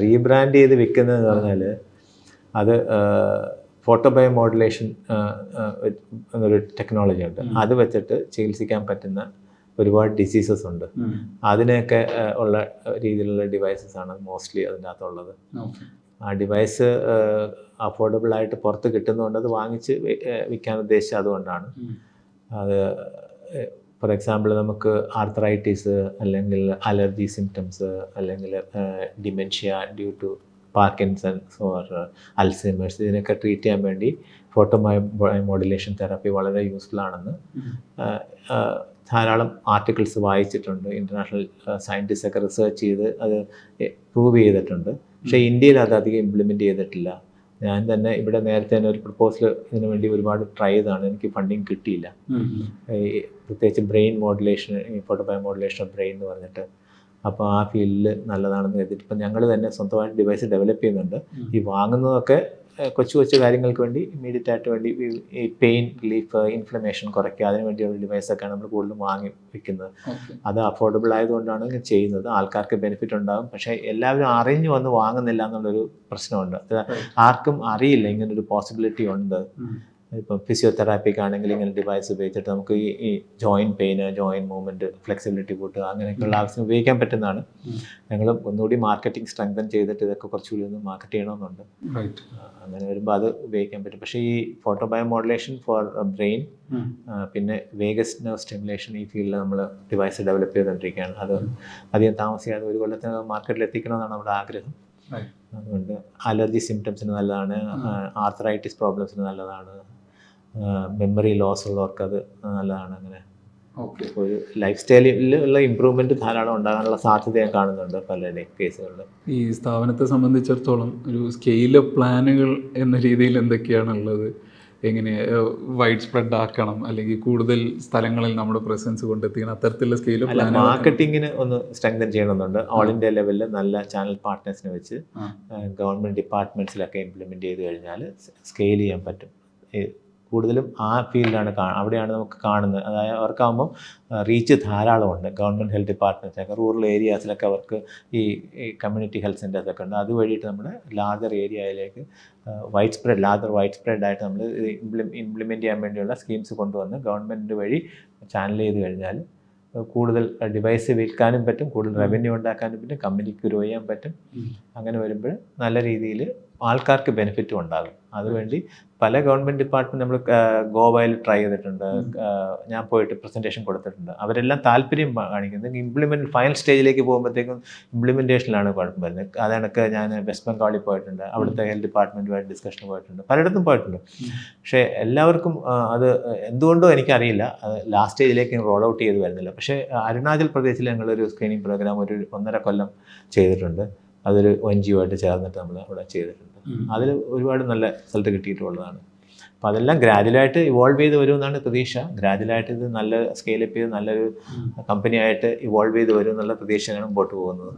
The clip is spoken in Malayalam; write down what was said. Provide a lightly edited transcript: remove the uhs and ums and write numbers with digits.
റീബ്രാൻഡ് ചെയ്ത് വിൽക്കുന്നതെന്ന് പറഞ്ഞാൽ അത് ഫോട്ടോബയോ മോഡുലേഷൻ എന്നൊരു ടെക്നോളജി ഉണ്ട്. അത് വെച്ചിട്ട് ചികിത്സിക്കാൻ പറ്റുന്ന ഒരുപാട് ഡിസീസസ് ഉണ്ട്. അതിനെയൊക്കെ ഉള്ള രീതിയിലുള്ള ഡിവൈസസ് ആണ് മോസ്റ്റ്ലി അതിൻ്റെ അകത്തുള്ളത്. ആ ഡിവൈസ് അഫോർഡബിൾ ആയിട്ട് പുറത്ത് കിട്ടുന്നതുകൊണ്ട് അത് വാങ്ങിച്ച് വിൽക്കാൻ ഉദ്ദേശിച്ചത് അതുകൊണ്ടാണ്. അത് ഫോർ എക്സാമ്പിൾ നമുക്ക് ആർത്രൈറ്റിസ് അല്ലെങ്കിൽ അലർജി സിംറ്റംസ് അല്ലെങ്കിൽ dementia due to Parkinson's or Alzheimer's ഇതിനൊക്കെ ട്രീറ്റ് ചെയ്യാൻ വേണ്ടി മോഡുലേഷൻ തെറാപ്പി വളരെ യൂസ്ഫുൾ ആണെന്ന് ധാരാളം ആർട്ടിക്കിൾസ് വായിച്ചിട്ടുണ്ട്. ഇൻ്റർനാഷണൽ സയൻറ്റിസ്റ്റ് ഒക്കെ റിസർച്ച് ചെയ്ത് അത് പ്രൂവ് ചെയ്തിട്ടുണ്ട്. പക്ഷേ ഇന്ത്യയിൽ അത് അധികം ഇംപ്ലിമെൻറ്റ് ചെയ്തിട്ടില്ല. ഞാൻ തന്നെ ഇവിടെ നേരത്തെ തന്നെ ഒരു പ്രപ്പോസൽ ഇതിനു വേണ്ടി ഒരുപാട് ട്രൈ ചെയ്താണ്. എനിക്ക് ഫണ്ടിങ് കിട്ടിയില്ല. പ്രത്യേകിച്ച് brain modulation, photobiomodulation of brain എന്ന് പറഞ്ഞിട്ട്. അപ്പോൾ ആ ഫീൽഡിൽ നല്ലതാണെന്ന് കരുതിയിട്ട് ഇപ്പം ഞങ്ങൾ തന്നെ സ്വന്തമായിട്ട് ഡിവൈസ് ഡെവലപ്പ് ചെയ്യുന്നുണ്ട്. ഈ വാങ്ങുന്നതൊക്കെ കൊച്ചു കൊച്ചു കാര്യങ്ങൾക്ക് വേണ്ടി ഇമ്മീഡിയറ്റ് ആയിട്ട് വേണ്ടി ഈ പെയിൻ റിലീഫ്, ഇൻഫ്ലമേഷൻ കുറയ്ക്കുക, അതിന് വേണ്ടിയുള്ള ഡിവൈസൊക്കെയാണ് നമ്മൾ കൂടുതലും വാങ്ങി വയ്ക്കുന്നത്. അത് അഫോർഡബിൾ ആയതുകൊണ്ടാണ് ചെയ്യുന്നത്. ആൾക്കാർക്ക് ബെനിഫിറ്റ് ഉണ്ടാകും. പക്ഷേ എല്ലാവരും അറിഞ്ഞു വന്ന് വാങ്ങുന്നില്ല എന്നുള്ളൊരു പ്രശ്നമുണ്ട്. ആർക്കും അറിയില്ല ഇങ്ങനൊരു പോസിബിലിറ്റി ഉണ്ട്. ഇപ്പം ഫിസിയോതെറാപ്പിക്കാണെങ്കിൽ ഇങ്ങനെ ഡിവൈസ് ഉപയോഗിച്ചിട്ട് നമുക്ക് ഈ joint pain, joint movement, flexibility കൂട്ടുക അങ്ങനെയൊക്കെയുള്ള ആവശ്യം ഉപയോഗിക്കാൻ പറ്റുന്നതാണ്. ഞങ്ങൾ ഒന്നുകൂടി മാർക്കറ്റിംഗ് സ്ട്രെങ്തൻ ചെയ്തിട്ട് ഇതൊക്കെ കുറച്ചുകൂടി ഒന്ന് മാർക്കറ്റ് ചെയ്യണമെന്നുണ്ട്. അങ്ങനെ വരുമ്പോൾ അത് ഉപയോഗിക്കാൻ പറ്റും. പക്ഷേ ഈ ഫോട്ടോബയോ മോഡുലേഷൻ ഫോർ ബ്രെയിൻ പിന്നെ വേഗസ് നെർവ് സ്റ്റിമുലേഷൻ ഈ ഫീൽഡിൽ നമ്മൾ ഡിവൈസ് ഡെവലപ്പ് ചെയ്തുകൊണ്ടിരിക്കുകയാണ്. അത് അധികം താമസിയാതെ ഒരു കൊല്ലത്തിന് മാർക്കറ്റിൽ എത്തിക്കണമെന്നാണ് നമ്മുടെ ആഗ്രഹം. അതുകൊണ്ട് അലർജി സിംറ്റംസിന് നല്ലതാണ്, ആർത്രൈറ്റിസ് പ്രോബ്ലംസിന് നല്ലതാണ്, മെമ്മറി ലോസ് ഉള്ളവർക്ക് അത് നല്ലതാണ്. അങ്ങനെ ഒരു ലൈഫ് സ്റ്റൈലിലുള്ള ഇമ്പ്രൂവ്മെൻറ്റ് ധാരാളം ഉണ്ടാകാനുള്ള സാധ്യത ഞാൻ കാണുന്നുണ്ട് പലരുടെയും കേസുകളിൽ. ഈ സ്ഥാപനത്തെ സംബന്ധിച്ചിടത്തോളം ഒരു സ്കെയിലപ്പ് പ്ലാനുകൾ എന്ന രീതിയിൽ എന്തൊക്കെയാണുള്ളത്? എങ്ങനെ വൈഡ് സ്പ്രെഡ് ആക്കണം, അല്ലെങ്കിൽ കൂടുതൽ സ്ഥലങ്ങളിൽ നമ്മുടെ പ്രസൻസ് കൊണ്ടെത്തിക്കണം, അത്തരത്തിലുള്ള സ്കെയിലപ്പ് പ്ലാൻ? മാർക്കറ്റിങ്ങിന് ഒന്ന് സ്ട്രെങ്തൻ ചെയ്യണമെന്നുണ്ട്. ഓൾ ഇന്ത്യ ലെവലിൽ നല്ല ചാനൽ പാർട്ട്നേഴ്സിനെ വെച്ച് ഗവൺമെൻറ് ഡിപ്പാർട്ട്മെൻറ്റ്സിലൊക്കെ ഇംപ്ലിമെൻറ്റ് ചെയ്ത് കഴിഞ്ഞാൽ സ്കെയിൽ ചെയ്യാൻ പറ്റും. കൂടുതലും ആ ഫീൽഡാണ് അവിടെയാണ് നമുക്ക് കാണുന്നത്. അതായത് അവർക്കാകുമ്പം റീച്ച് ധാരാളമുണ്ട്. ഗവൺമെൻറ് ഹെൽത്ത് ഡിപ്പാർട്ട്മെൻറ്റ്സൊക്കെ റൂറൽ ഏരിയാസിലൊക്കെ അവർക്ക് ഈ കമ്മ്യൂണിറ്റി ഹെൽത്ത് സെൻറ്റേഴ്സൊക്കെ ഉണ്ട്. അത് വഴിയിട്ട് നമ്മുടെ ലാർജർ ഏരിയയിലേക്ക് വൈഡ് സ്പ്രെഡ് ആയിട്ട് നമ്മൾ ഇംപ്ലിമെൻറ്റ് ചെയ്യാൻ വേണ്ടിയുള്ള സ്കീംസ് കൊണ്ടുവന്ന് ഗവൺമെൻറ് വഴി ചാനൽ ചെയ്ത് കഴിഞ്ഞാൽ കൂടുതൽ ഡിവൈസ് വിൽക്കാനും പറ്റും, കൂടുതൽ റവന്യൂ ഉണ്ടാക്കാനും പറ്റും, കമ്പനിക്ക് ഗ്രോ ചെയ്യാൻ പറ്റും. അങ്ങനെ വരുമ്പോൾ നല്ല രീതിയിൽ ആൾക്കാർക്ക് ബെനിഫിറ്റും ഉണ്ടാകും. അതുവേണ്ടി പല ഗവൺമെൻറ് ഡിപ്പാർട്ട്മെൻറ്റ് നമ്മൾ ഗോവയിൽ ട്രൈ ചെയ്തിട്ടുണ്ട്. ഞാൻ പോയിട്ട് പ്രസൻറ്റേഷൻ കൊടുത്തിട്ടുണ്ട്. അവരെല്ലാം താല്പര്യം കാണിക്കുന്നത് ഫൈനൽ സ്റ്റേജിലേക്ക് പോകുമ്പോഴത്തേക്കും ഇംപ്ലിമെൻറ്റേഷനിലാണ് കുഴപ്പം വരുന്നത്. അതൊക്കെ ഞാൻ വെസ്റ്റ് ബംഗാളിൽ പോയിട്ടുണ്ട്, അവിടുത്തെ ഹെൽത്ത് ഡിപ്പാർട്ട്മെൻറ്റുമായിട്ട് ഡിസ്കഷൻ പോയിട്ടുണ്ട്, പലയിടത്തും പോയിട്ടുണ്ട്. പക്ഷേ എല്ലാവർക്കും അത് എന്തുകൊണ്ടോ എനിക്കറിയില്ല, അത് ലാസ്റ്റ് സ്റ്റേജിലേക്ക് റോൾ ഔട്ട് ചെയ്ത് വരുന്നില്ല. പക്ഷേ അരുണാചൽ പ്രദേശിൽ ഞങ്ങളൊരു സ്ക്രീനിങ് പ്രോഗ്രാം ഒരു 1.5 കൊല്ലം ചെയ്തിട്ടുണ്ട്. അതൊരു NGO ആയിട്ട് ചേർന്നിട്ട് നമ്മൾ അവിടെ ചെയ്തിട്ടുണ്ട്. അതിൽ ഒരുപാട് നല്ല റിസൾട്ട് കിട്ടിയിട്ടുള്ളതാണ്. അപ്പോൾ അതെല്ലാം ഗ്രാജുവലായിട്ട് ഇവോൾവ് ചെയ്ത് വരുമെന്നാണ് പ്രതീക്ഷ. ഗ്രാജുവലായിട്ട് ഇത് നല്ല സ്കെയിലപ്പ് ചെയ്ത് നല്ലൊരു കമ്പനിയായിട്ട് ഇവോൾവ് ചെയ്ത് വരും എന്നുള്ള പ്രതീക്ഷയാണ് മുമ്പോട്ട് പോകുന്നത്.